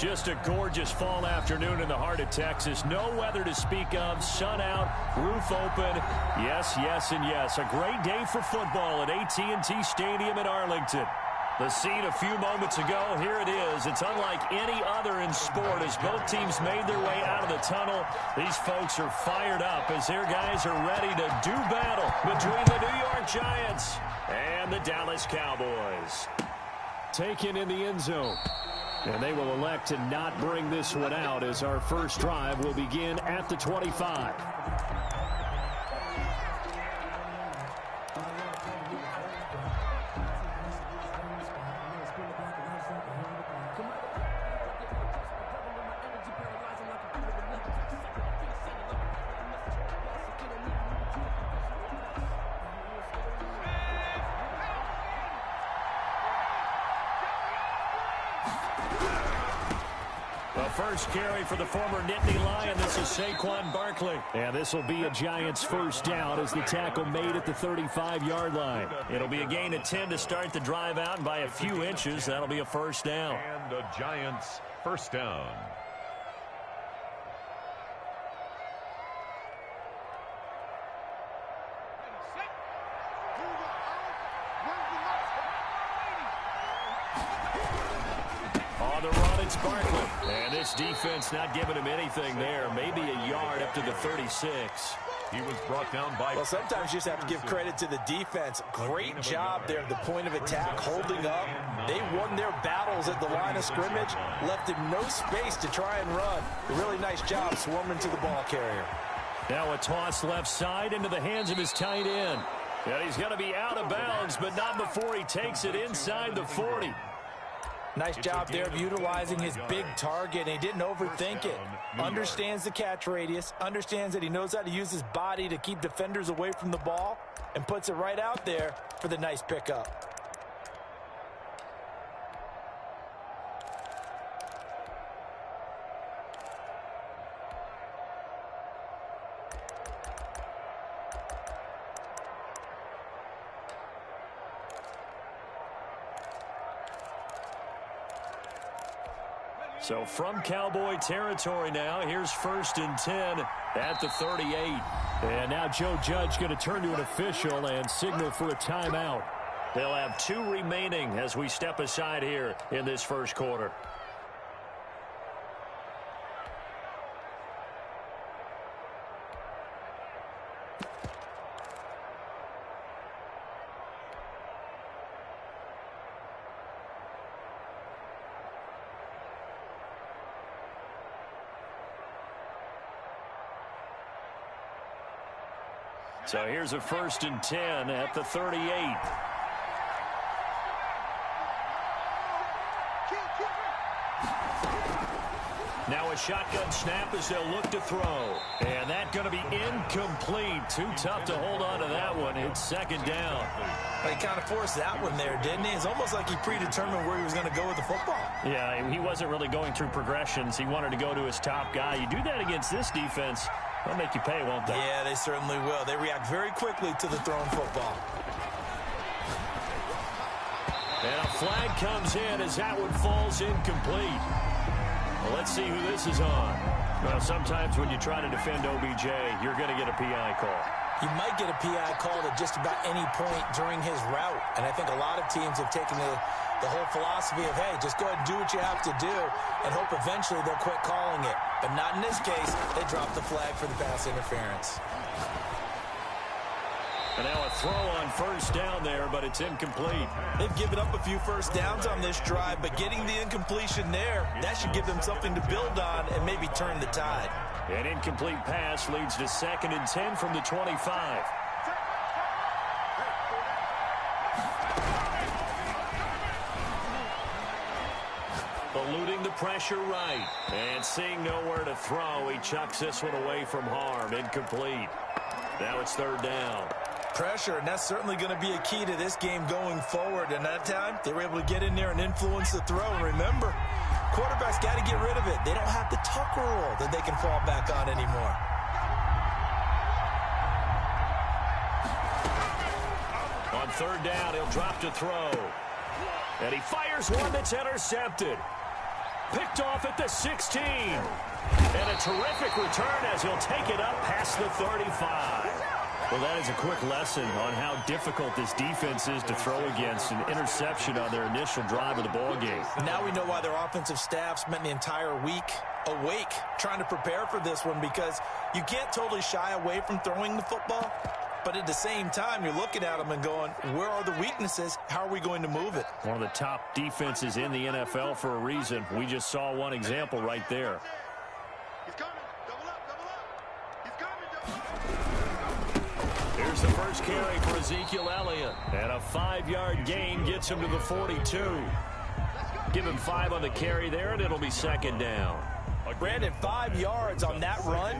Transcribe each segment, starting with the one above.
Just a gorgeous fall afternoon in the heart of Texas. No weather to speak of. Sun out, roof open. Yes, yes, and yes. A great day for football at AT&T Stadium in Arlington. The scene a few moments ago, here it is. It's unlike any other in sport as both teams made their way out of the tunnel. These folks are fired up as their guys are ready to do battle between the New York Giants and the Dallas Cowboys. Taken in the end zone. And they will elect to not bring this one out as our first drive will begin at the 25. First carry for the former Nittany Lion. This is Saquon Barkley. And this will be a Giants first down as the tackle made at the 35-yard line. It'll be a gain of 10 to start the drive out, and by a few inches, that'll be a first down. And the Giants first down. On the run, it's Barkley. And this defense not giving him anything there. Maybe a yard up to the 36. He was brought down by... Well, sometimes you just have to give credit to the defense. Great job there at the point of attack, holding up. They won their battles at the line of scrimmage, left him no space to try and run. A really nice job swarming to the ball carrier. Now a toss left side into the hands of his tight end. And he's going to be out of bounds, but not before he takes it inside the 40. Nice job there of utilizing his big target. He didn't overthink it. Understands the catch radius. Understands that he knows how to use his body to keep defenders away from the ball. And puts it right out there for the nice pickup. So from Cowboy territory now, here's 1st and 10 at the 38. And now Joe Judge going to turn to an official and signal for a timeout. They'll have 2 remaining as we step aside here in this first quarter. So here's a 1st and 10 at the 38. Now a shotgun snap as they'll look to throw. And that's going to be incomplete. Too tough to hold on to that one. It's 2nd down. Well, he kind of forced that one there, didn't he? It's almost like he predetermined where he was going to go with the football. Yeah, he wasn't really going through progressions. He wanted to go to his top guy. You do that against this defense, they'll make you pay, won't they? Yeah, they certainly will. They react very quickly to the thrown football. And a flag comes in as that one falls incomplete. Well, let's see who this is on. Well, sometimes when you try to defend OBJ, you're going to get a PI call. You might get a PI call at just about any point during his route. And I think a lot of teams have taken the whole philosophy of, hey, just go ahead and do what you have to do and hope eventually they'll quit calling it. But not in this case. They dropped the flag for the pass interference. And now a throw on 1st down there, but it's incomplete. They've given up a few first downs on this drive, but getting the incompletion there, that should give them something to build on and maybe turn the tide. An incomplete pass leads to 2nd and 10 from the 25. Eluding the pressure right. And seeing nowhere to throw, he chucks this one away from harm. Incomplete. Now it's 3rd down. Pressure, and that's certainly going to be a key to this game going forward. And that time, they were able to get in there and influence the throw. And remember, quarterbacks got to get rid of it. They don't have the Tucker rule that they can fall back on anymore. On 3rd down, he'll drop to throw. And he fires one that's intercepted. Picked off at the 16. And a terrific return as he'll take it up past the 35. Well, that is a quick lesson on how difficult this defense is to throw against. An interception on their initial drive of the ballgame. Now we know why their offensive staff spent the entire week awake trying to prepare for this one, because you can't totally shy away from throwing the football. But at the same time, you're looking at them and going, where are the weaknesses? How are we going to move it? One of the top defenses in the NFL for a reason. We just saw one example right there. He's coming. Double up, double up. He's coming, double up. Here's the first carry for Ezekiel Elliott. And a 5-yard gain gets him to the 42. Give him 5 on the carry there, and it'll be second down. Brandon, 5 yards on that run.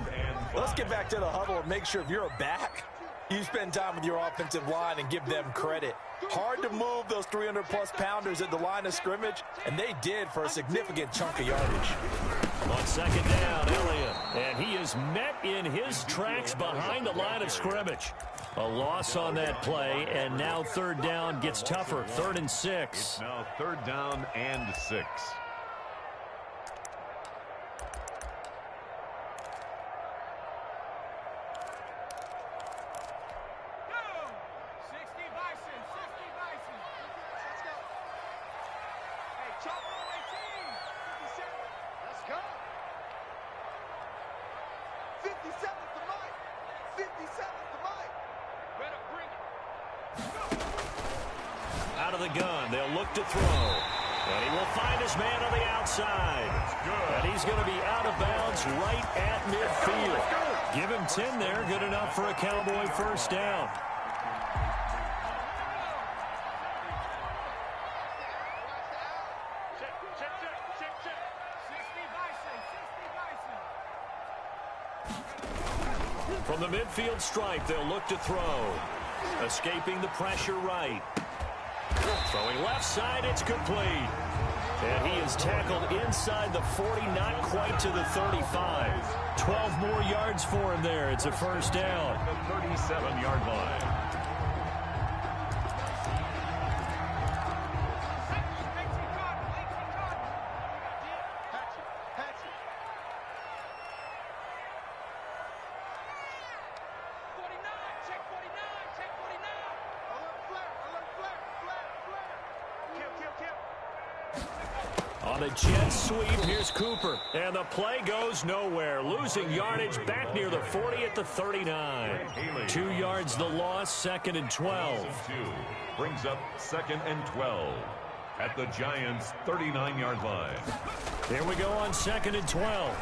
Let's get back to the huddle and make sure if you're a back, you spend time with your offensive line and give them credit. Hard to move those 300-plus pounders at the line of scrimmage, and they did for a significant chunk of yardage. On second down, Elliott, and he is met in his tracks behind the line of scrimmage. A loss on that play, and now third down gets tougher. 3rd and 6. It's now 3rd down and 6. Out of the gun, they'll look to throw. And he will find his man on the outside. And he's going to be out of bounds right at midfield. Give him 10 there, good enough for a Cowboy first down. From the midfield stripe, they'll look to throw. Escaping the pressure right. Throwing left side, it's complete. And he is tackled inside the 40, not quite to the 35. 12 more yards for him there. It's a first down. The 37-yard line. On the jet sweep, here's Cooper. And the play goes nowhere. Losing yardage back near the 40 at the 39. 2 yards the loss, 2nd and 12. Brings up 2nd and 12 at the Giants' 39-yard line. Here we go on 2nd and 12.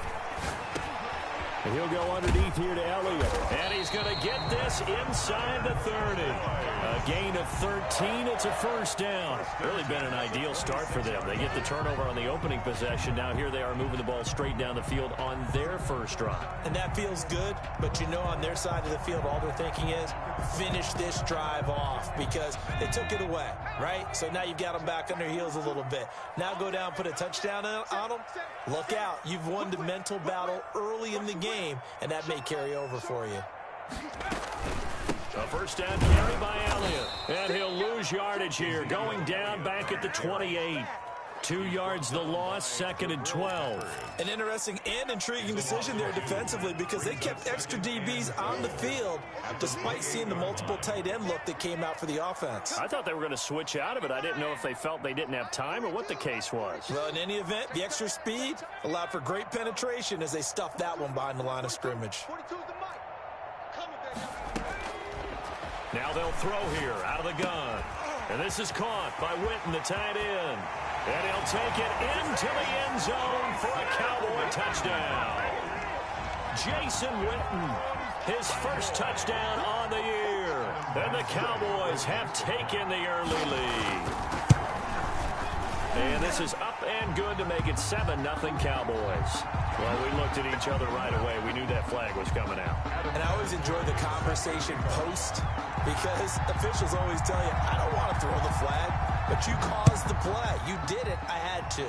And he'll go underneath here to Elliott. And he's going to get this inside the 30. A gain of 13. It's a first down. Really been an ideal start for them. They get the turnover on the opening possession. Now here they are moving the ball straight down the field on their first drive. And that feels good, but you know on their side of the field, all they're thinking is finish this drive off because they took it away, right? So now you've got them back on their heels a little bit. Now go down, put a touchdown on them. Look out. You've won the mental battle early in the game, and that may carry over for you. A first down carry by Elliott. And he'll lose yardage here. Going down back at the 28. 2 yards the loss, 2nd and 12. An interesting and intriguing decision there defensively because they kept extra DBs on the field despite seeing the multiple tight end look that came out for the offense. I thought they were going to switch out of it. I didn't know if they felt they didn't have time or what the case was. Well, in any event, the extra speed allowed for great penetration as they stuffed that one behind the line of scrimmage. Now they'll throw here out of the gun. And this is caught by Witten, the tight end. And he'll take it into the end zone for a Cowboy touchdown. Jason Witten, his first touchdown on the year. And the Cowboys have taken the early lead. And this is up and good to make it 7-0 Cowboys. Well, we looked at each other right away. We knew that flag was coming out. And I always enjoy the conversation post because officials always tell you, I don't want to throw the flag, but you caused the play. You did it. I had to.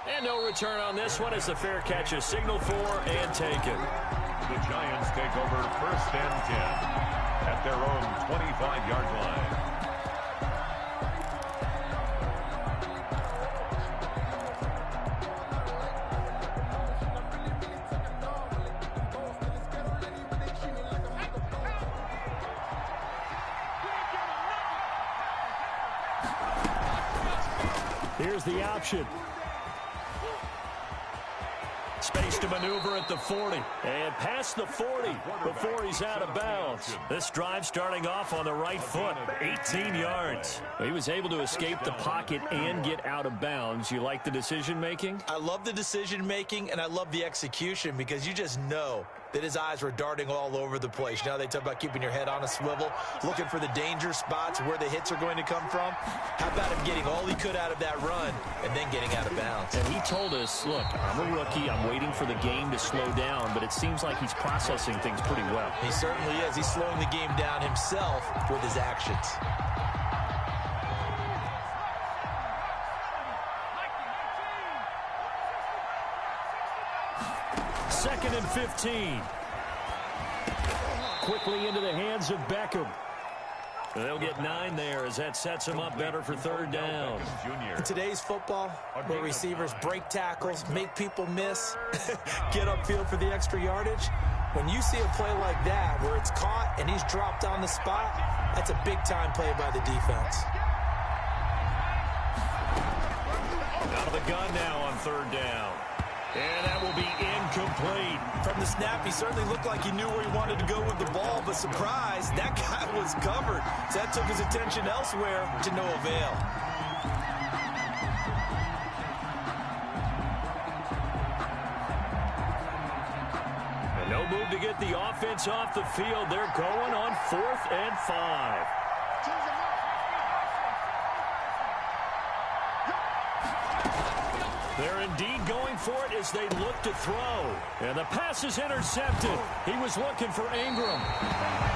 And no return on this one as the fair catch is signaled for and taken. The Giants take over 1st and 10 at their own 25-yard line. Here's the option. Space to maneuver at the 40. And past the 40 before he's out of bounds. This drive starting off on the right foot. 18 yards. He was able to escape the pocket and get out of bounds. You like the decision-making? I love the decision-making, and I love the execution because you just know that his eyes were darting all over the place. You know, they talk about keeping your head on a swivel, looking for the danger spots where the hits are going to come from. How about him getting all he could out of that run and then getting out of bounds? And he told us, look, I'm a rookie. I'm waiting for the game to slow down, but it seems like he's processing things pretty well. He certainly is. He's slowing the game down himself with his actions. Second and 15. Quickly into the hands of Beckham. They'll get 9 there as that sets them up better for third down. In today's football, where receivers break tackles, make people miss, get upfield for the extra yardage, when you see a play like that where it's caught and he's dropped on the spot, that's a big-time play by the defense. Out of the gun now on third down. And that will be incomplete. From the snap, he certainly looked like he knew where he wanted to go with the ball, but surprise, that guy was covered. So that took his attention elsewhere to no avail. And no move to get the offense off the field. They're going on 4th and 5. They're indeed going for it as they look to throw. And the pass is intercepted. He was looking for Ingram.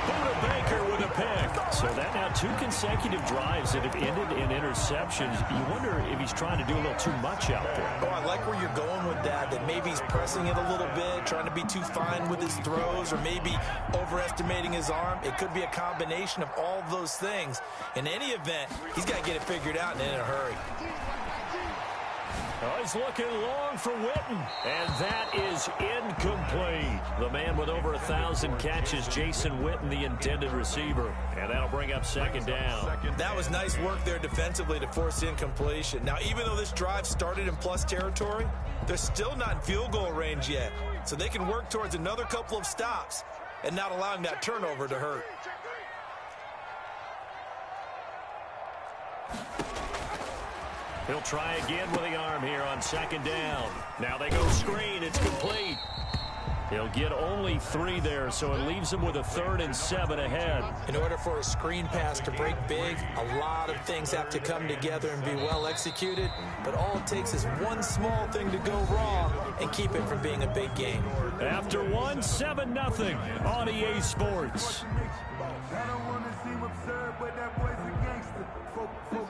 Buda Baker with a pick. So that now 2 consecutive drives that have ended in interceptions. You wonder if he's trying to do a little too much out there. Oh, I like where you're going with that maybe he's pressing it a little bit, trying to be too fine with his throws, or maybe overestimating his arm. It could be a combination of all those things. In any event, he's got to get it figured out and in a hurry. Oh, he's looking long for Witten, and that is incomplete. The man with over 1,000 catches, Jason Witten, the intended receiver, and that'll bring up second down. That was nice work there defensively to force incompletion. Now, even though this drive started in plus territory, they're still not in field goal range yet, so they can work towards another couple of stops and not allowing that turnover to hurt. He'll try again with the arm here on second down. Now they go screen. It's complete. He'll get only 3 there, so it leaves him with a 3rd and 7 ahead. In order for a screen pass to break big, a lot of things have to come together and be well executed, but all it takes is one small thing to go wrong and keep it from being a big game. After 1, 7-0 on EA Sports.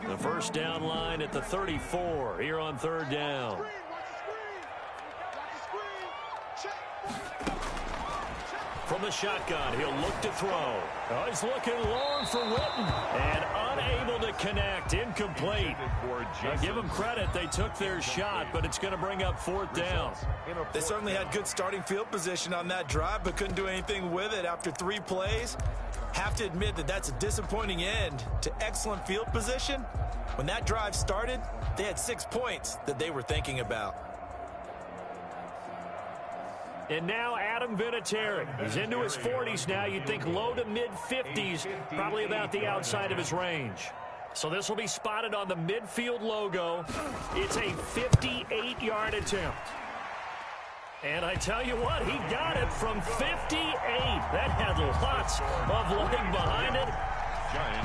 The first down line at the 34 here on third down. From the shotgun, he'll look to throw. Oh, he's looking long for Witten and unable to connect. Incomplete. I'll give them credit. They took their shot, but it's going to bring up 4th down. They certainly had good starting field position on that drive, but couldn't do anything with it after 3 plays. Have to admit that that's a disappointing end to excellent field position. When that drive started, they had 6 points that they were thinking about. And now Adam Vinatieri. He's into his 40s now. You'd think low to mid-50s, probably about the outside of his range. So this will be spotted on the midfield logo. It's a 58-yard attempt. And I tell you what, he got it from 58. That had lots of leg behind it.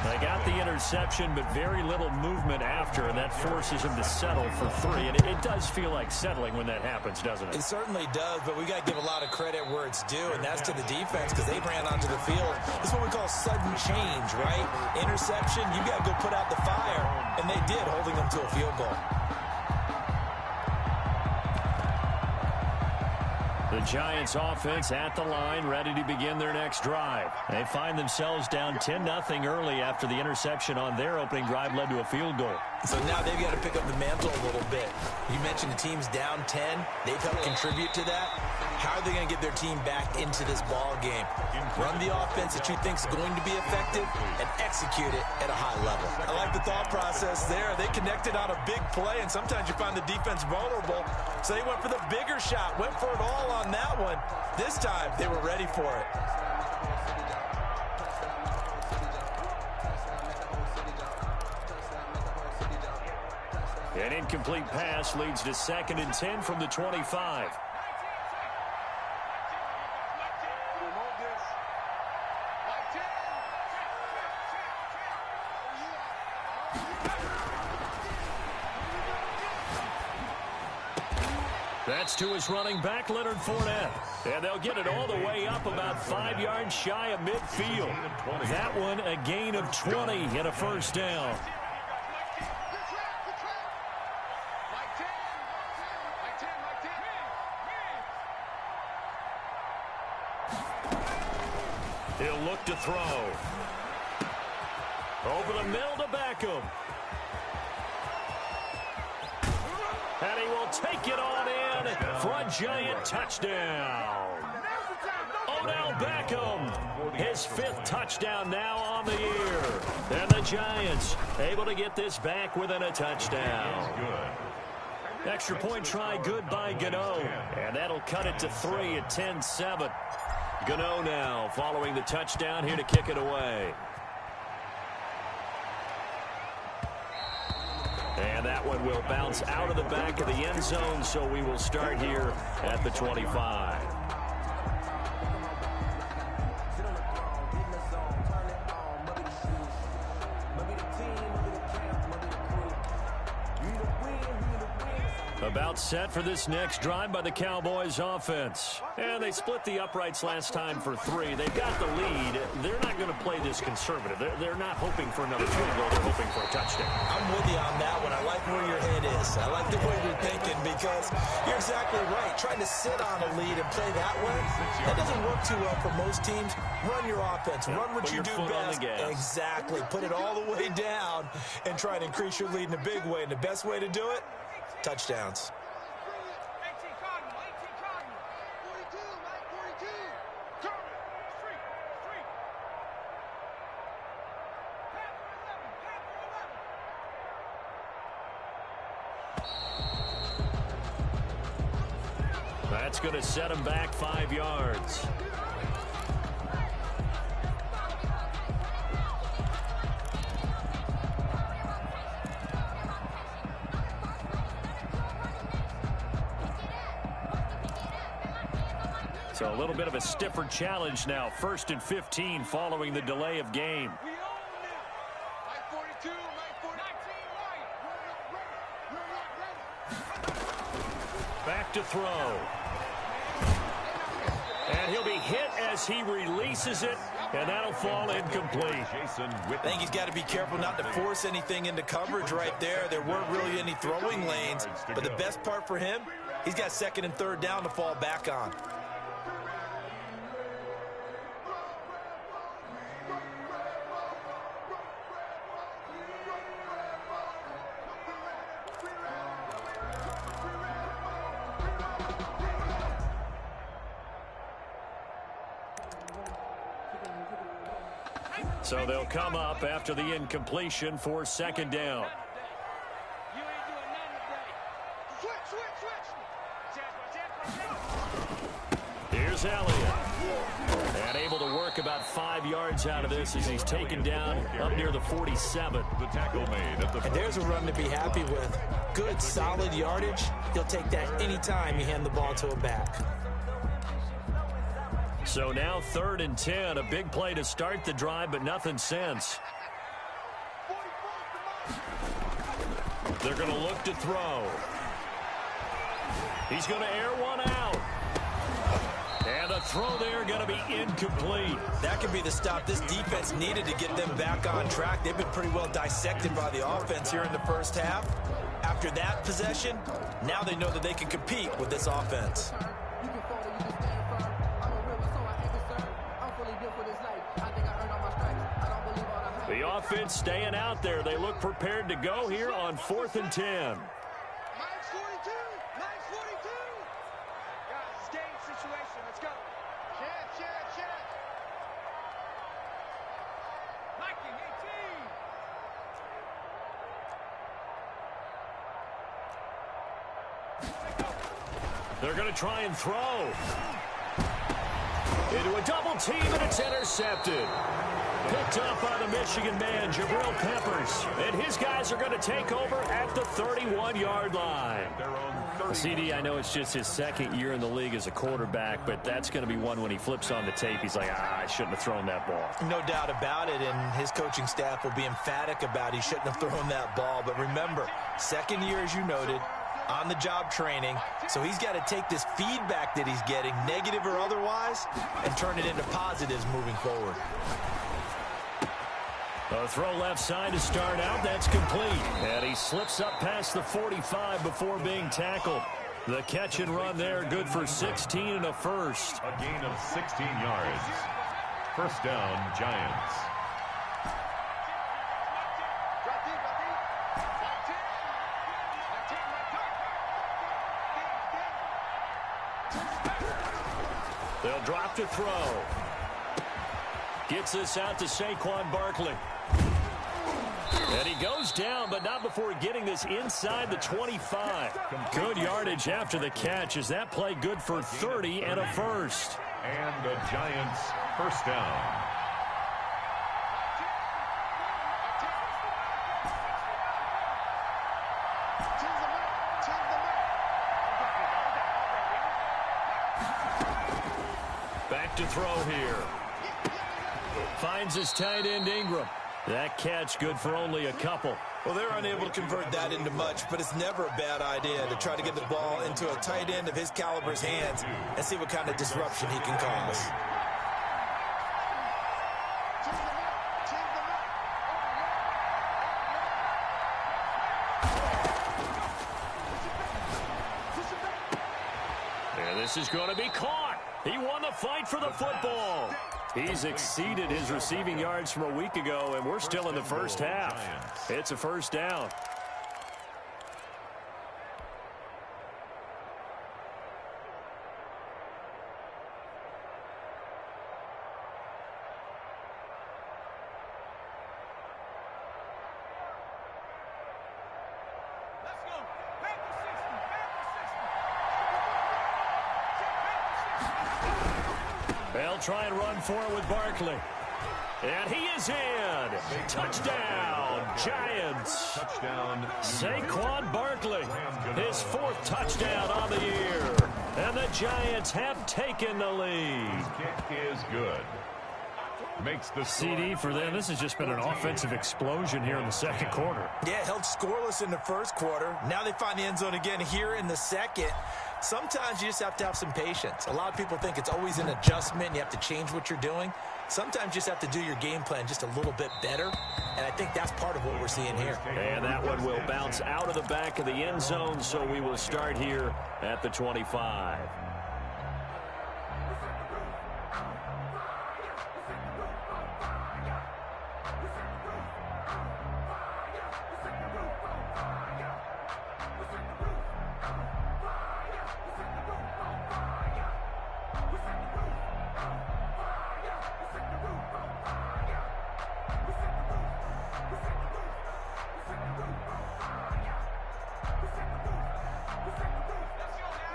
They got the interception, but very little movement after, and that forces him to settle for 3. And it does feel like settling when that happens, doesn't it? It certainly does, but we got to give a lot of credit where it's due, and that's to the defense because they ran onto the field. This is what we call sudden change, right? Interception, you got to go put out the fire, and they did, holding them to a field goal. The Giants offense at the line, ready to begin their next drive. They find themselves down 10-0 early after the interception on their opening drive led to a field goal. So now they've got to pick up the mantle a little bit. You mentioned the team's down 10. They've helped contribute to that. How are they going to get their team back into this ball game? Run the offense that you think is going to be effective and execute it at a high level. I like the thought process there. They connected on a big play, and sometimes you find the defense vulnerable. So they went for the bigger shot, went for it all on that one. This time, they were ready for it. An incomplete pass leads to 2nd and 10 from the 25. That's to his running back, Leonard Fournette. And they'll get it all the way up about 5 yards shy of midfield. That one a gain of 20 and a first down. He'll look to throw. Over the middle to Beckham. And he will take it on in for a giant touchdown. Odell Beckham, his 5th touchdown now on the year. And the Giants able to get this back within a touchdown. Extra point try good by Gano. And that'll cut it to 3 at 10-7. Gano now following the touchdown here to kick it away. And that one will bounce out of the back of the end zone, so we will start here at the 25. About set for this next drive by the Cowboys offense. And they split the uprights last time for 3. They've got the lead. They're not going to play this conservative. They're not hoping for another field goal. They're hoping for a touchdown. I'm with you on that one. I like where your head is. I like the way you're thinking because you're exactly right. Trying to sit on a lead and play that way, that doesn't work too well for most teams. Run your offense. Run what you do best. Exactly. Put it all the way down and try to increase your lead in a big way. And the best way to do it, touchdowns. That's going to set him back 5 yards. So a little bit of a stiffer challenge now. 1st and 15 following the delay of game. Back to throw. And he'll be hit as he releases it, and that'll fall incomplete. I think he's got to be careful not to force anything into coverage right there. There weren't really any throwing lanes, but the best part for him, he's got 2nd and 3rd down to fall back on. So they'll come up after the incompletion for 2nd down. Here's Elliott. And able to work about 5 yards out of this as he's taken down up near the 47. The tackle made at the And there's a run to be happy with. Good, solid yardage. He'll take that anytime you hand the ball to a back. So now 3rd and 10, a big play to start the drive, but nothing since. They're going to look to throw. He's going to air one out. And the throw there going to be incomplete. That could be the stop this defense needed to get them back on track. They've been pretty well dissected by the offense here in the first half. After that possession, now they know that they can compete with this offense. The offense staying out there. They look prepared to go here on 4th and 10. Mike's 42. Mike's 42. Guys, it's game situation. Let's go. Check. Mikey, 18. They're going to try and throw. Into a double team, and it's intercepted. Picked up by the Michigan man, Jabril Peppers. And his guys are going to take over at the 31-yard line. CD, I know it's just his second year in the league as a quarterback, but that's going to be one when he flips on the tape, he's like, I shouldn't have thrown that ball. No doubt about it, and his coaching staff will be emphatic about he shouldn't have thrown that ball. But remember, second year, as you noted, on-the-job training, so he's got to take this feedback that he's getting, negative or otherwise, and turn it into positives moving forward. A throw left side to start out. That's complete. And he slips up past the 45 before being tackled. The catch and run there, good for 16 and a first. A gain of 16 yards. First down, Giants. They'll drop to throw. Gets this out to Saquon Barkley. And he goes down, but not before getting this inside the 25. Good yardage after the catch. Is that play good for 30 and a first? And the Giants first down. Back to throw here. Finds his tight end Ingram. That catch good for only a couple. Well, they're unable to convert that into much, but it's never a bad idea to try to get the ball into a tight end of his caliber's hands and see what kind of disruption he can cause. And this is going to be caught. He won the fight for the football. He's exceeded his receiving yards from a week ago, and we're still in the first half. It's a first down. They'll try and run for it with Barkley. And he is in. Touchdown, Giants. Touchdown. Saquon Barkley, his fourth touchdown on the year. And the Giants have taken the lead. Kick is good. Makes the CD for them. This has just been an offensive explosion here in the second quarter. Yeah, held scoreless in the first quarter. Now they find the end zone again here in the second. Sometimes you just have to have some patience. A lot of people think it's always an adjustment. You have to change what you're doing. Sometimes you just have to do your game plan just a little bit better. And I think that's part of what we're seeing here. And that one will bounce out of the back of the end zone, so we will start here at the 25.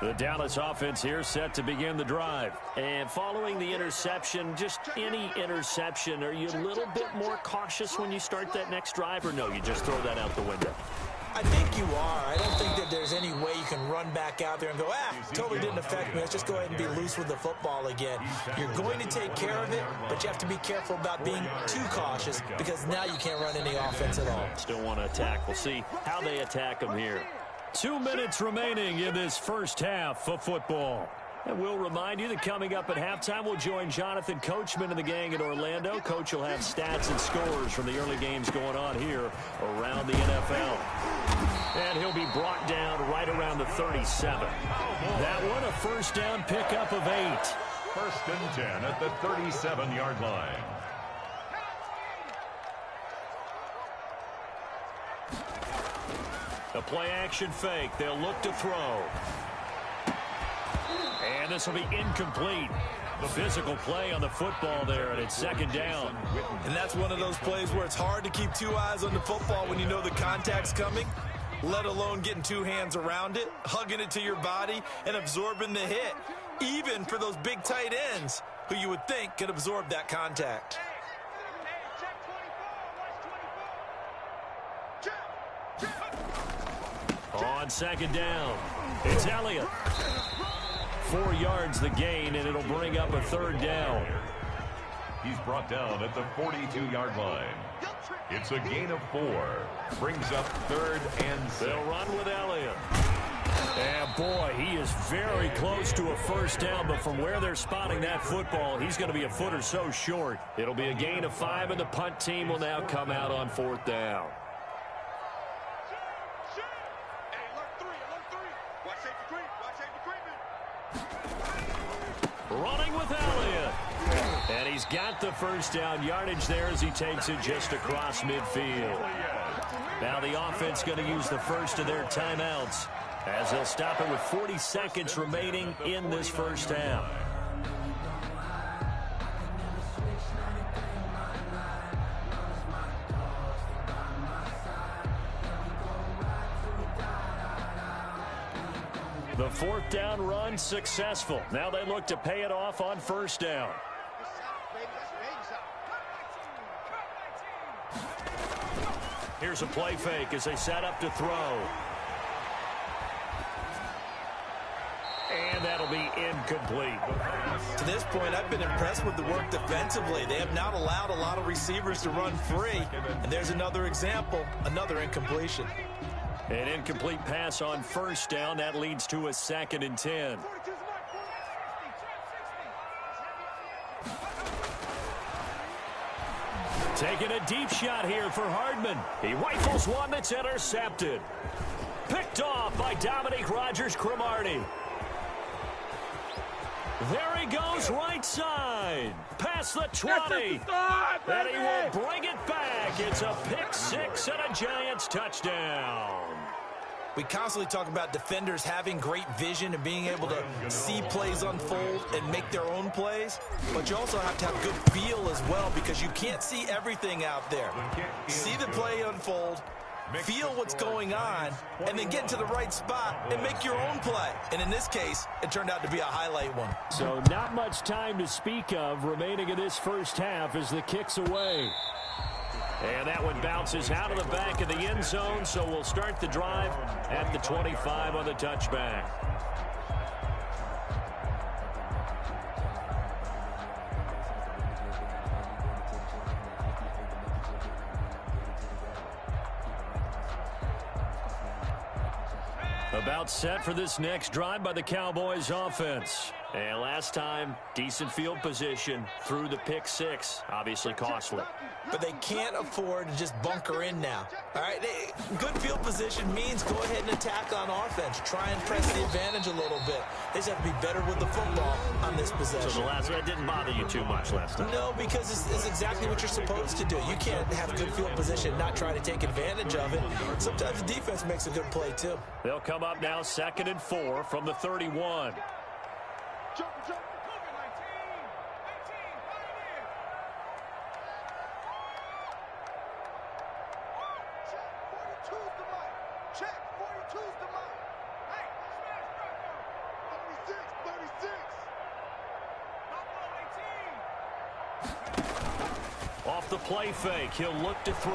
The Dallas offense here set to begin the drive. And following the interception, just any interception, are you a little bit more cautious when you start that next drive, or no, you just throw that out the window? I think you are. I don't think that there's any way you can run back out there and go, totally didn't affect me. Let's just go ahead and be loose with the football again. You're going to take care of it, but you have to be careful about being too cautious because now you can't run any offense at all. Still want to attack. We'll see how they attack them here. 2 minutes remaining in this first half of football. And we'll remind you that coming up at halftime, we'll join Jonathan Coachman and the gang in Orlando. Coach will have stats and scores from the early games going on here around the NFL. And he'll be brought down right around the 37. That one, a first down pickup of 8. First and 10 at the 37-yard line. A play-action fake. They'll look to throw. And this will be incomplete. The physical play on the football there, and it's second down. And that's one of those plays where it's hard to keep two eyes on the football when you know the contact's coming, let alone getting two hands around it, hugging it to your body, and absorbing the hit, even for those big tight ends who you would think could absorb that contact. On second down, it's Elliott. 4 yards the gain, and it'll bring up a third down. He's brought down at the 42-yard line. It's a gain of 4. Brings up 3rd and 6. They'll run with Elliott. And boy, he is very close to a first down, but from where they're spotting that football, he's going to be a foot or so short. It'll be a gain of 5, and the punt team will now come out on 4th down. Running with Elliott. And he's got the first down yardage there as he takes it just across midfield. Now the offense going to use the first of their timeouts as they'll stop it with 40 seconds remaining in this first half. The 4th down run successful. Now they look to pay it off on first down. Here's a play fake as they set up to throw. And that'll be incomplete. To this point, I've been impressed with the work defensively. They have not allowed a lot of receivers to run free. And there's another example, another incompletion. An incomplete pass on first down. That leads to a 2nd and 10. Taking a deep shot here for Hardman. He rifles one that's intercepted. Picked off by Dominique Rodgers-Cromartie. There he goes, right side. Past the 20. And he will bring it back. It's a pick 6 and a Giants touchdown. We constantly talk about defenders having great vision and being able to see plays unfold and make their own plays. But you also have to have good feel as well because you can't see everything out there. See the play unfold, feel what's going on, and then get to the right spot and make your own play. And in this case, it turned out to be a highlight one. So not much time to speak of remaining in this first half as the kick's away. And that one bounces out of the back of the end zone, so we'll start the drive at the 25 on the touchback. About set for this next drive by the Cowboys offense. And last time, decent field position through the pick 6. Obviously costly. But they can't afford to just bunker in now. All right, good field position means go ahead and attack on offense. Try and press the advantage a little bit. They just have to be better with the football on this possession. So it didn't bother you too much last time? No, because it's exactly what you're supposed to do. You can't have good field position and not try to take advantage of it. Sometimes the defense makes a good play, too. They'll come up now 2nd and 4 from the 31. Off the play fake, he'll look to throw.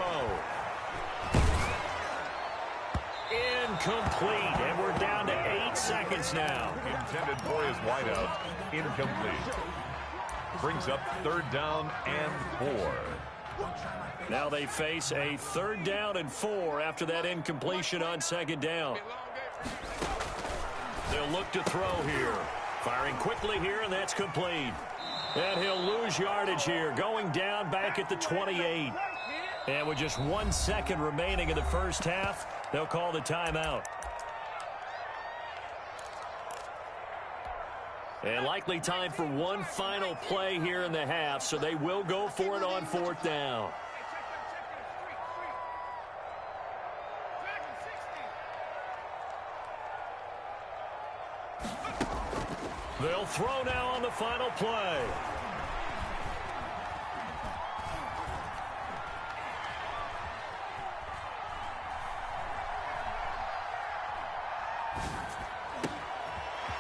Incomplete, and we're down to 8 seconds now. Intended for his wideout. Incomplete. Brings up 3rd down and 4. Now they face a 3rd down and 4 after that incompletion on 2nd down. They'll look to throw here. Firing quickly here, and that's complete. And he'll lose yardage here, going down back at the 28. And with just 1 second remaining in the first half, they'll call the timeout. And likely time for one final play here in the half, so they will go for it on 4th down. They'll throw now on the final play.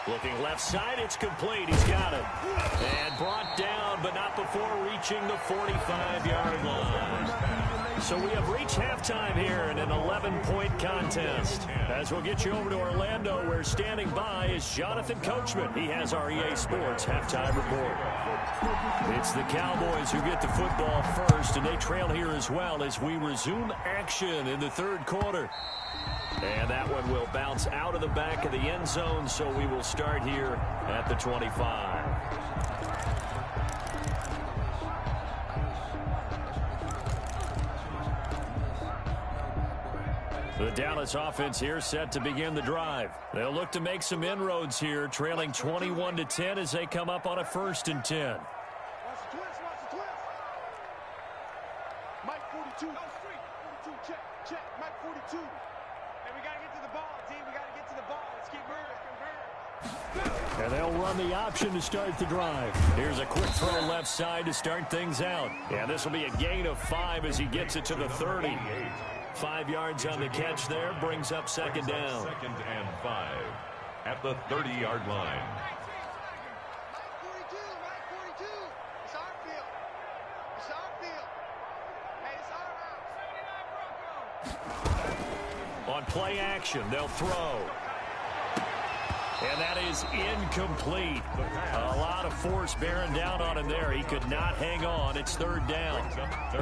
Looking left side, it's complete. He's got it. And brought down, but not before reaching the 45-yard line. So we have reached halftime here in an 11-point contest. As we'll get you over to Orlando, where standing by is Jonathan Coachman. He has our EA Sports halftime report. It's the Cowboys who get the football first, and they trail here as well as we resume action in the third quarter. And that one will bounce out of the back of the end zone, so we will start here at the 25. The Dallas offense here set to begin the drive. They'll look to make some inroads here, trailing 21-10 as they come up on a 1st and 10. Watch the twist, watch the twist. Mike 42. 42, check. Mike 42. And we got to get to the ball, team. We got to get to the ball. Let's keep moving. And they'll run the option to start the drive. Here's a quick throw left side to start things out. Yeah, this will be a gain of 5 as he gets it to the 30. 5 yards on the catch there, brings up 2nd down. 2nd and 5 at the 30-yard line. Mike 42. It's our field. It's our field. Hey, it's our house. On play action, they'll throw. And that is incomplete. A lot of force bearing down on him there. He could not hang on. It's 3rd down.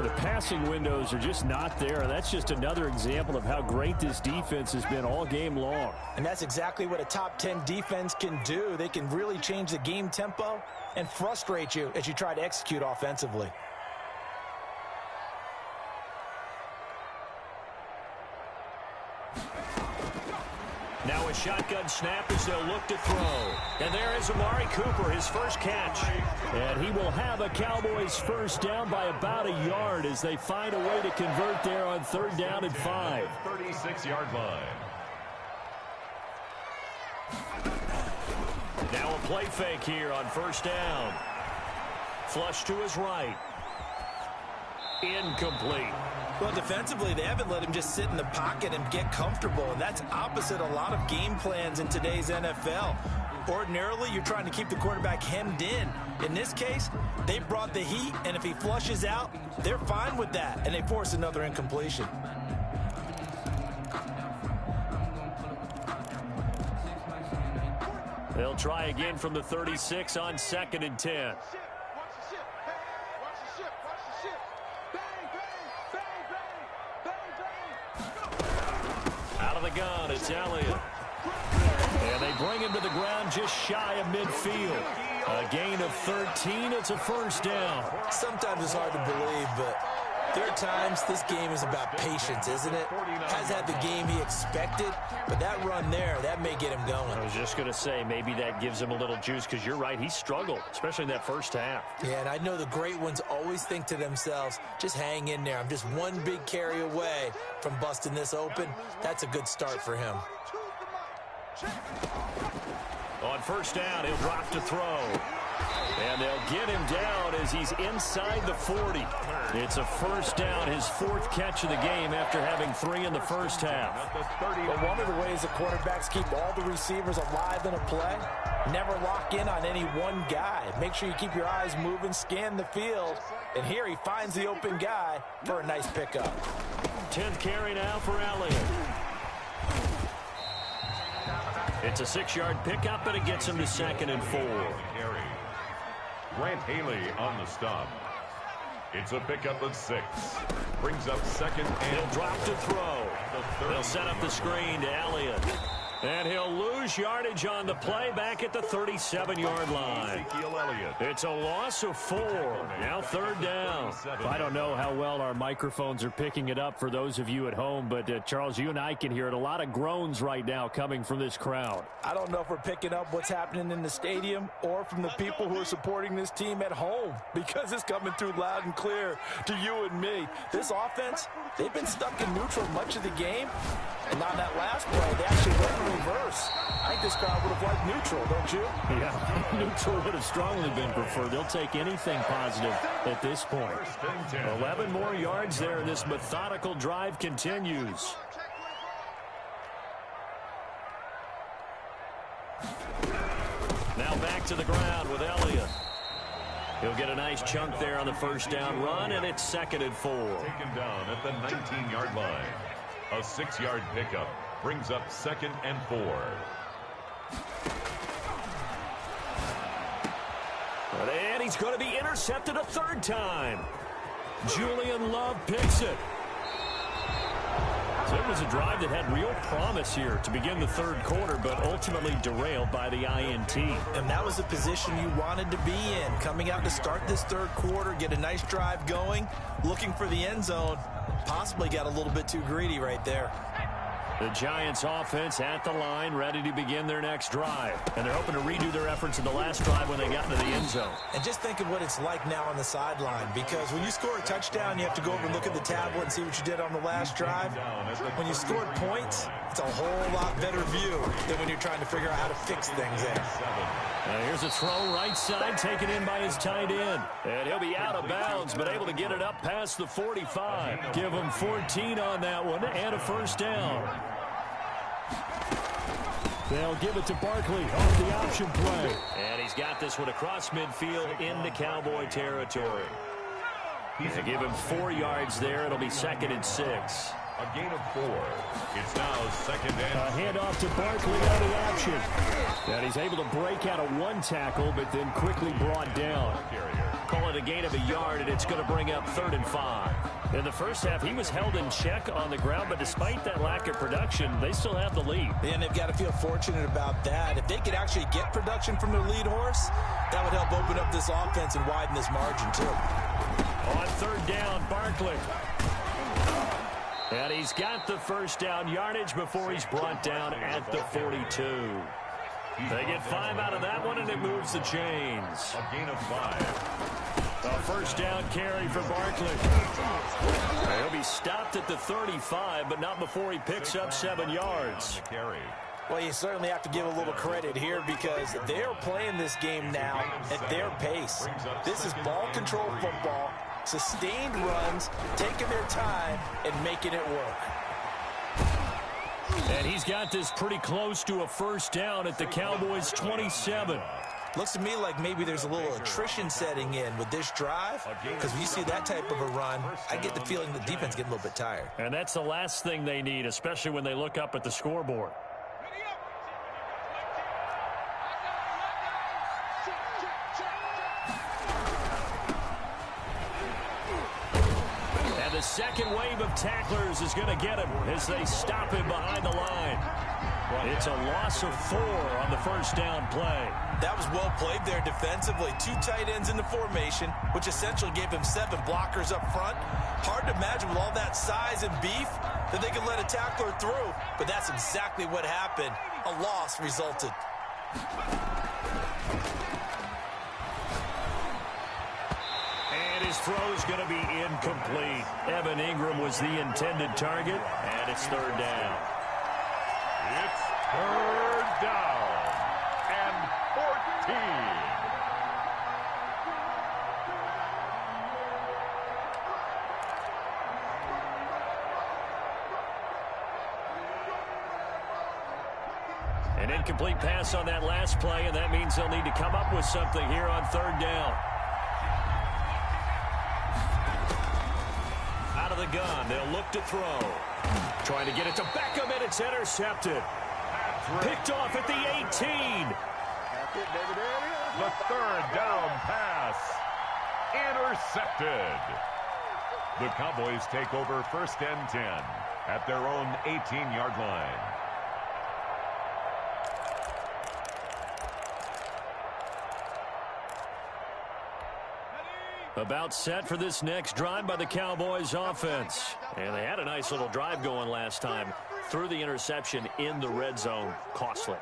The passing windows are just not there. That's just another example of how great this defense has been all game long. And that's exactly what a top 10 defense can do. They can really change the game tempo and frustrate you as you try to execute offensively. Now a shotgun snap as they'll look to throw. And there is Amari Cooper, his first catch. And he will have a Cowboys 1st down by about a yard as they find a way to convert there on 3rd down and 5. 36-yard line. Now a play fake here on 1st down. Flush to his right. Incomplete. Well, defensively, they haven't let him just sit in the pocket and get comfortable, and that's opposite a lot of game plans in today's NFL. Ordinarily, you're trying to keep the quarterback hemmed in. In this case, they brought the heat, and if he flushes out, they're fine with that, and they force another incompletion. They'll try again from the 36 on 2nd and 10. Out of the gun, it's Elliott. And they bring him to the ground just shy of midfield. A gain of 13, it's a 1st down. Sometimes it's hard to believe, but there are times this game is about patience, isn't it? Has had the game he expected, but that run there, that may get him going. I was just going to say, maybe that gives him a little juice, because you're right, he struggled, especially in that 1st half. Yeah, and I know the great ones always think to themselves, just hang in there. I'm just one big carry away from busting this open. That's a good start for him. On 1st down, he'll drop to throw. And they'll get him down as he's inside the 40. It's a 1st down, his 4th catch of the game after having 3 in the 1st half. But one of the ways the quarterbacks keep all the receivers alive in a play, never lock in on any one guy. Make sure you keep your eyes moving, scan the field. And here he finds the open guy for a nice pickup. 10th carry now for Elliott. It's a 6-yard pickup, and it gets him to 2nd and 4. Grant Haley on the stop. It's a pickup of 6. Brings up 2nd and... He'll drop to throw. They'll set up the screen to Elliott. And he'll lose yardage on the play back at the 37-yard line. It's a loss of 4. Now 3rd down. I don't know how well our microphones are picking it up for those of you at home, but Charles, you and I can hear it. A lot of groans right now coming from this crowd. I don't know if we're picking up what's happening in the stadium or from the people who are supporting this team at home, because it's coming through loud and clear to you and me. This offense, they've been stuck in neutral much of the game, and on that last play, they actually went reverse. I think this crowd would have liked neutral, don't you? Yeah, neutral would have strongly been preferred. They'll take anything positive at this point. 11 more yards there. This methodical drive continues. Now back to the ground with Elliott. He'll get a nice chunk there on the first down run, and it's 2nd and 4. Taken down at the 19-yard line. A 6-yard pickup brings up 2nd and 4. And he's going to be intercepted a 3rd time. Julian Love picks it. So it was a drive that had real promise here to begin the 3rd quarter, but ultimately derailed by the INT. And that was the position you wanted to be in. Coming out to start this 3rd quarter, get a nice drive going, looking for the end zone. Possibly got a little bit too greedy right there. The Giants offense at the line, ready to begin their next drive. And they're hoping to redo their efforts in the last drive when they got into the end zone. And just think of what it's like now on the sideline, because when you score a touchdown, you have to go over and look at the tablet and see what you did on the last drive. When you scored points, it's a whole lot better view than when you're trying to figure out how to fix things in. Now here's a throw right side, taken in by his tight end. And he'll be out of bounds, but able to get it up past the 45. Give him 14 on that one and a 1st down. They'll give it to Barkley off the option play. And he's got this one across midfield into Cowboy territory. They give him 4 yards there. It'll be 2nd and 6. A gain of 4. It's now 2nd and... A handoff to Barkley on the option. And he's able to break out of 1 tackle, but then quickly brought down. Call it a gain of a yard, and it's going to bring up 3rd and 5. In the first half, he was held in check on the ground, but despite that lack of production, they still have the lead. And they've got to feel fortunate about that. If they could actually get production from their lead horse, that would help open up this offense and widen this margin, too. On 3rd down, Barkley. And he's got the 1st down yardage before he's brought down at the 42. They get 5 out of that one, and it moves the chains. A gain of 5. A 1st down carry for Barkley. He'll be stopped at the 35, but not before he picks up 7 yards. Well, you certainly have to give a little credit here because they're playing this game now at their pace. This is ball control football, sustained runs, taking their time, and making it work. And he's got this pretty close to a 1st down at the Cowboys' 27. Looks to me like maybe there's a little attrition setting in with this drive, because when you see that type of a run, I get the feeling the defense getting a little bit tired. And that's the last thing they need, especially when they look up at the scoreboard. And the second wave of tacklers is going to get him as they stop him behind the line. It's a loss of 4 on the 1st down play. That was well played there defensively. 2 tight ends in the formation, which essentially gave him 7 blockers up front. Hard to imagine with all that size and beef that they could let a tackler through, but that's exactly what happened. A loss resulted. And his throw is going to be incomplete. Evan Ingram was the intended target, and it's 3rd down. It's 3rd down and 14. An incomplete pass on that last play, and that means they'll need to come up with something here on 3rd down. Out of the gun, they'll look to throw. Trying to get it to Beckham, and it's intercepted. Picked off at the 18. The 3rd down pass. Intercepted. The Cowboys take over 1st and 10 at their own 18-yard line. About set for this next drive by the Cowboys offense. And they had a nice little drive going last time. Threw the interception in the red zone. Costly.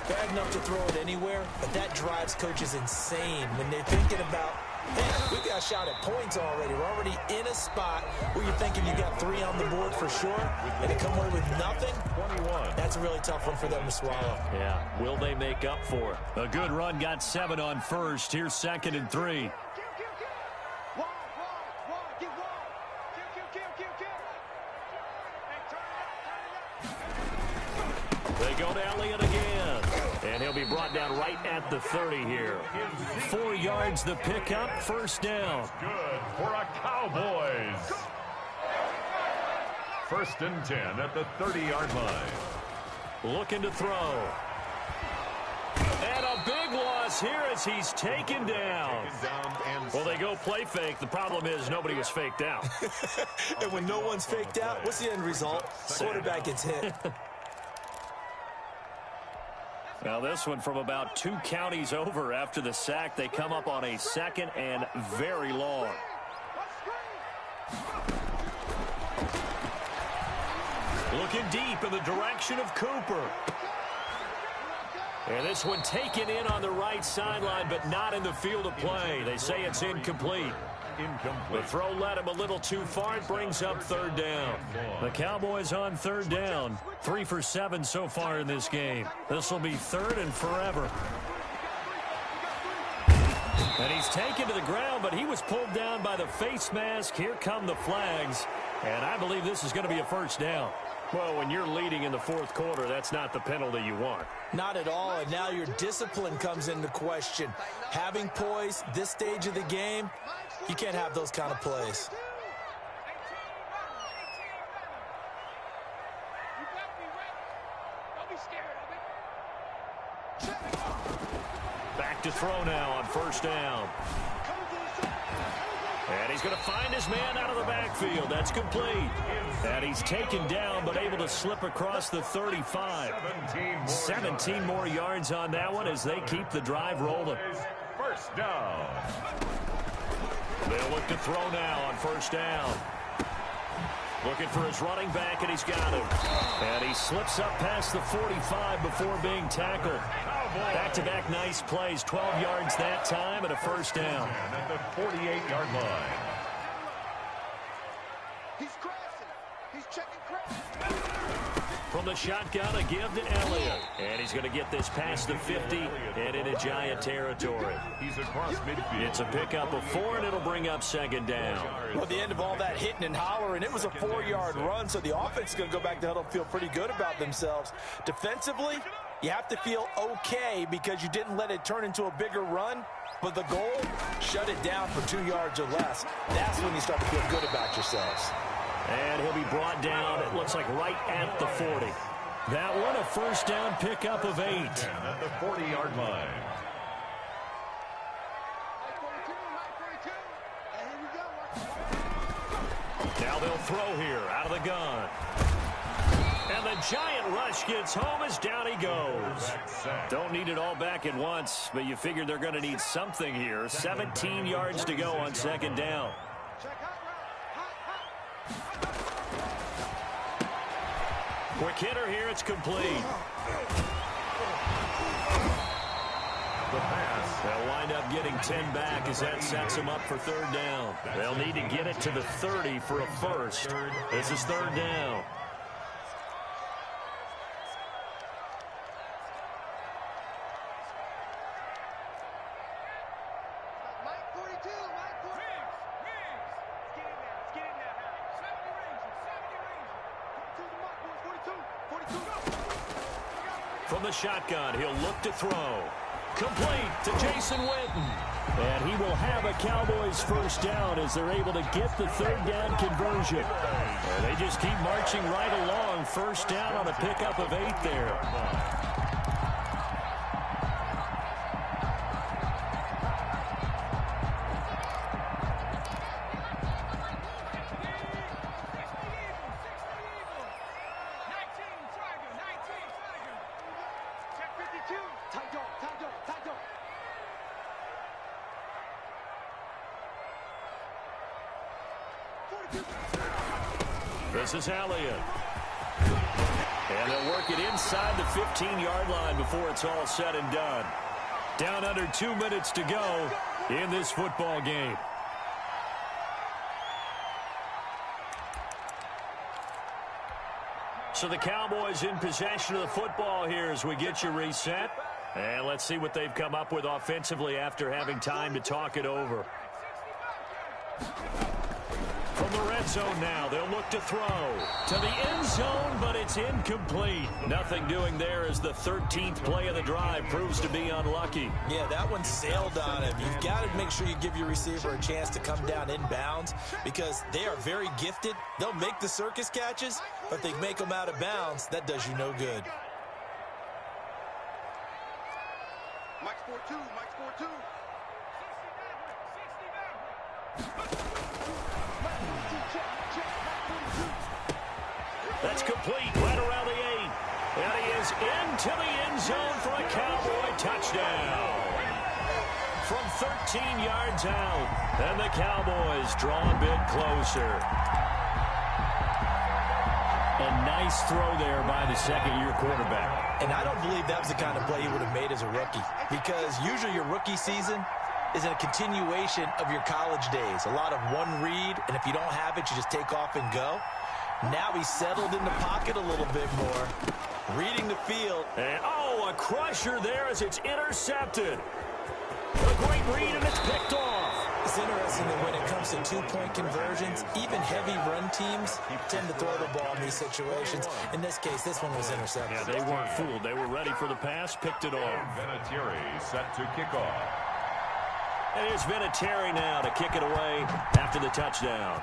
Bad enough to throw it anywhere, but that drives coaches insane when they're thinking about Hey, we got a shot at points already. We're already in a spot where you're thinking you got 3 on the board for sure, and to come away with nothing, 21. that's a really tough one for them to swallow. Yeah, will they make up for it? A good run got 7 on first. Here's 2nd and 3. They go to Elliott again. And he'll be brought down right at the 30 here. 4 yards the pickup, first down. Good for a Cowboys. 1st and 10 at the 30-yard line. Looking to throw. And a big loss here as he's taken down. Well, they go play fake. The problem is nobody was faked out. And when no one's faked out, what's the end result? Quarterback gets hit. Now this one from about 2 counties over after the sack. They come up on a 2nd and very long. Looking deep in the direction of Cooper. And this one taken in on the right sideline, but not in the field of play. They say it's incomplete. The throw led him a little too far. It brings up 3rd down. The Cowboys on 3rd down. 3 for 7 so far in this game. This will be 3rd and forever. And he's taken to the ground, but he was pulled down by the face mask. Here come the flags. And I believe this is going to be a first down. Well, when you're leading in the 4th quarter, that's not the penalty you want. Not at all, and now your discipline comes into question. Having poise this stage of the game, you can't have those kind of plays. Back to throw now on 1st down. And he's going to find his man out of the backfield. That's complete. And he's taken down, but able to slip across the 35. 17 more yards on that one as they keep the drive rolling. First down. They'll look to throw now on 1st down. Looking for his running back, and he's got him. And he slips up past the 45 before being tackled. Back-to-back nice plays. 12 yards that time and a first down. At the 48-yard line. He's crashing. He's checking crash. From the shotgun, a give to Elliott. And he's going to get this past the 50 and into Giant territory. He's across midfield. It's a pickup of 4, and it'll bring up 2nd down. Well, at the end of all that hitting and hollering, it was a 4-yard run, so the offense is going to go back to huddle and feel pretty good about themselves. Defensively, you have to feel okay because you didn't let it turn into a bigger run, but the goal, shut it down for 2 yards or less. That's when you start to feel good about yourselves. And he'll be brought down, it looks like right at the 40. That one, a first down pickup of 8. At the 40-yard line. Now they'll throw here out of the gun. And the giant rush gets home as down he goes. Don't need it all back at once, but you figure they're going to need something here. 17 yards to go on 2nd down. Quick hitter here, it's complete. The pass. They'll wind up getting 10 back as that sets them up for 3rd down. They'll need to get it to the 30 for a first. This is 3rd down. From the shotgun, he'll look to throw. Complete to Jason Witten. And he will have a Cowboys first down as they're able to get the 3rd down conversion. And they just keep marching right along. First down on a pickup of 8 there. This is Elliott. And they'll work it inside the 15-yard line before it's all said and done. Down under 2 minutes to go in this football game. So the Cowboys in possession of the football here as we get you reset. And let's see what they've come up with offensively after having time to talk it over. From the red zone now, they'll look to throw to the end zone, but it's incomplete. Nothing doing there as the 13th play of the drive proves to be unlucky. Yeah, that one sailed on him. You've got to make sure you give your receiver a chance to come down inbounds because they are very gifted. They'll make the circus catches, but if they make them out of bounds, that does you no good. Mike's 4-2, Mike's 4-2. That's complete right around the 8. And he is into the end zone for a Cowboy touchdown. From 13 yards out. And the Cowboys draw a bit closer. A nice throw there by the second-year quarterback. And I don't believe that was the kind of play he would have made as a rookie because usually your rookie season is a continuation of your college days. A lot of one read, and if you don't have it, you just take off and go. Now he's settled in the pocket a little bit more, reading the field. And, a crusher there as it's intercepted. A great read, and it's picked off. It's interesting that when it comes to two-point conversions, even heavy run teams tend to throw the ball in these situations. In this case, this one was intercepted. Yeah, they weren't fooled. They were ready for the pass, picked it off. Vinatieri set to kick off. And here's Vinatieri now to kick it away after the touchdown.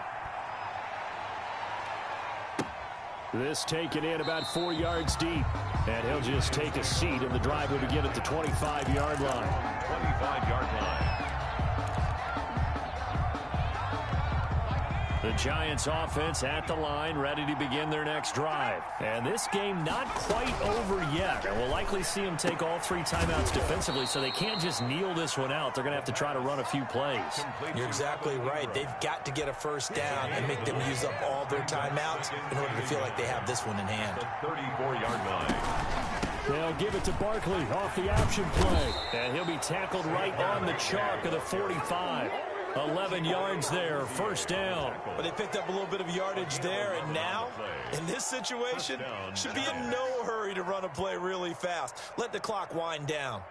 This taken in about 4 yards deep. And he'll just take a seat, and the drive will begin at the 25-yard line. 25-yard line. The Giants offense at the line, ready to begin their next drive. And this game not quite over yet. And we'll likely see them take all 3 timeouts defensively, so they can't just kneel this one out. They're going to have to try to run a few plays. You're exactly right. They've got to get a first down and make them use up all their timeouts in order to feel like they have this one in hand. The 34-yard line. They'll give it to Barkley off the option play. And he'll be tackled right on the chalk of the 45. 11 yards there, first down. But they picked up a little bit of yardage there, and now, in this situation, should be in no hurry to run a play really fast. Let the clock wind down.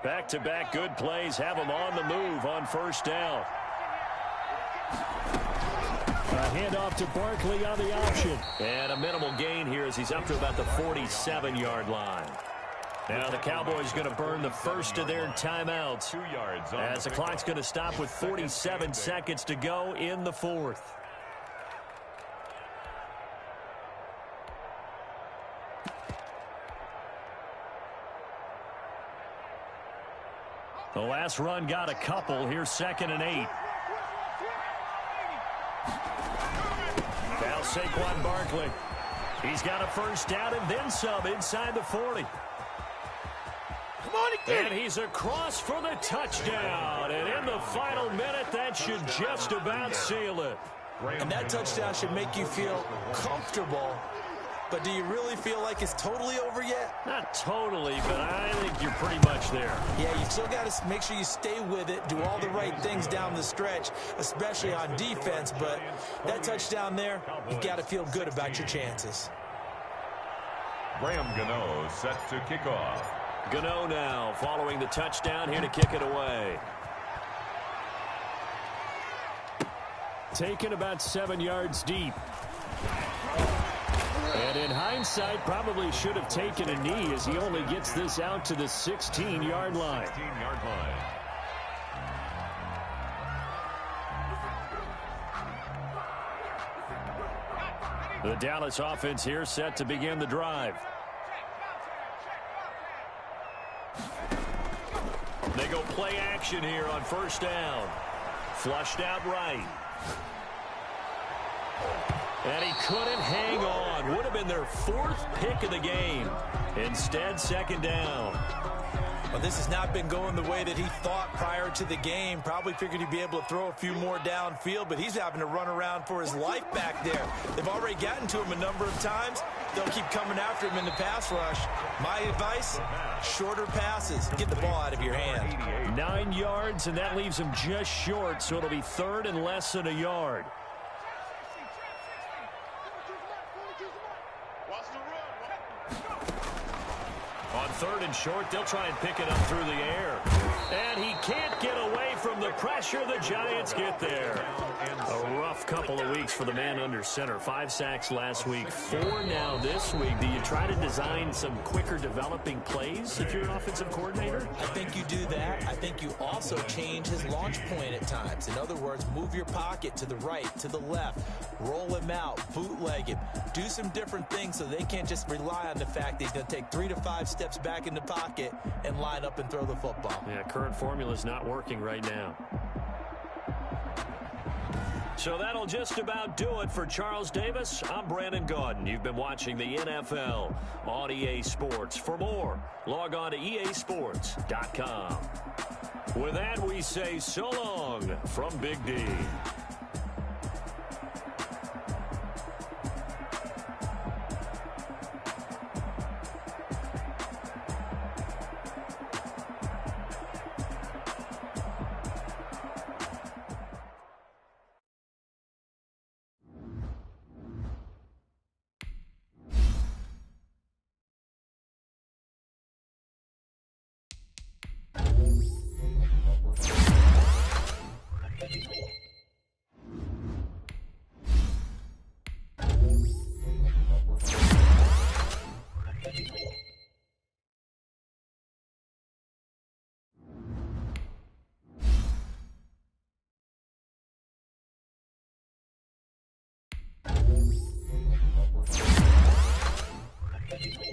Back-to-back good plays have them on the move on first down. A handoff to Barkley on the option. And a minimal gain here as he's up to about the 47-yard line. Now the Cowboys going to burn the first of their timeouts 2 yards as the clock's going to stop with 47 seconds to go in the fourth. The last run got a couple. Here's 2nd and 8. Now Saquon Barkley. He's got a first down and then some inside the 40. Come on, and he's across for the touchdown. And in the final minute, that should just about seal it. And that touchdown should make you feel comfortable. But do you really feel like it's totally over yet? Not totally, but I think you're pretty much there. Yeah, you've still got to make sure you stay with it, do all the right things down the stretch, especially on defense. But that touchdown there, you've got to feel good about your chances. Graham Gano set to kick off. Gano now following the touchdown here to kick it away. Taken about 7 yards deep. And in hindsight, probably should have taken a knee as he only gets this out to the 16-yard line. 16-yard line. The Dallas offense here set to begin the drive. They go play action here on first down. Flushed out right. And he couldn't hang on. Would have been their 4th pick of the game. Instead, 2nd down. Well, this has not been going the way that he thought prior to the game. Probably figured he'd be able to throw a few more downfield, but he's having to run around for his life back there. They've already gotten to him a number of times. They'll keep coming after him in the pass rush. My advice, shorter passes. Get the ball out of your hand. 9 yards, and that leaves him just short, so it'll be 3rd and less than a yard. On 3rd and short, they'll try and pick it up through the air. And he can't get away from the pressure. The Giants get there. A rough couple of weeks for the man under center. 5 sacks last week, 4 now this week. Do you try to design some quicker developing plays if you're an offensive coordinator? I think you do that. I think you also change his launch point at times. In other words, move your pocket to the right, to the left, roll him out, bootleg him. Do some different things so they can't just rely on the fact that he's going to take 3 to 5 steps back in the pocket and line up and throw the football. Yeah, current formula is not working right now. So that'll just about do it for Charles Davis. I'm Brandon Gaudin. You've been watching the NFL on EA Sports. For more, log on to easports.com. With that, we say so long from Big D. Thank you.